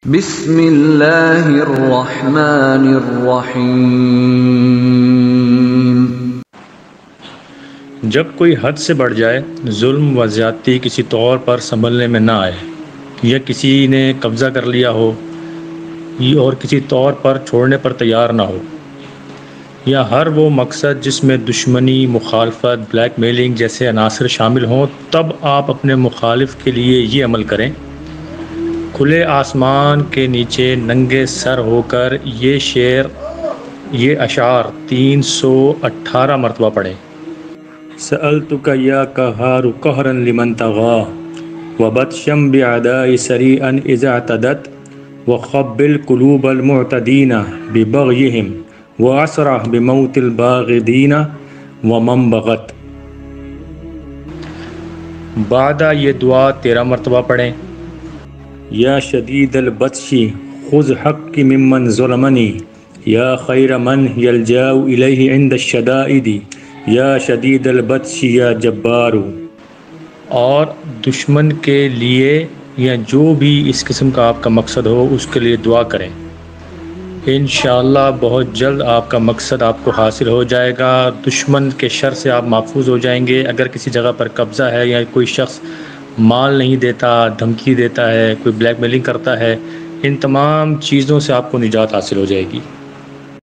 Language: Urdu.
بسم اللہ الرحمن الرحیم۔ جب کوئی حد سے بڑھ جائے، ظلم و زیادتی کسی طور پر سنبھلنے میں نہ آئے، یا کسی نے قبضہ کر لیا ہو اور کسی طور پر چھوڑنے پر تیار نہ ہو، یا ہر وہ مقصد جس میں دشمنی، مخالفت، بلیک میلنگ جیسے عناصر شامل ہوں، تب آپ اپنے مخالف کے لیے یہ عمل کریں: کھلے آسمان کے نیچے ننگے سر ہو کر یہ اشعار 318 مرتبہ پڑھیں۔ سألتک یا قہار قہرا لمن طغى وبطشا بعداء سریعا اذا اعتدت وخبل قلوب المعتدین ببغیہم واسرع بموت الباغدین ومن بغت۔ بعد یہ دعا 13 مرتبہ پڑھیں۔ یا شدید البطش خذ حقی ممن ظلمنی یا خیر من یلجأ الیہ عند الشدائد یا شدید البطش یا جبار۔ اور دشمن کے لیے یا جو بھی اس قسم کا آپ کا مقصد ہو اس کے لیے دعا کریں۔ انشاءاللہ بہت جلد آپ کا مقصد آپ کو حاصل ہو جائے گا، دشمن کے شر سے آپ محفوظ ہو جائیں گے۔ اگر کسی جگہ پر قبضہ ہے یا کوئی شخص مال نہیں دیتا، دھمکی دیتا ہے، کوئی بلیک میلنگ کرتا ہے، ان تمام چیزوں سے آپ کو نجات حاصل ہو جائے گی۔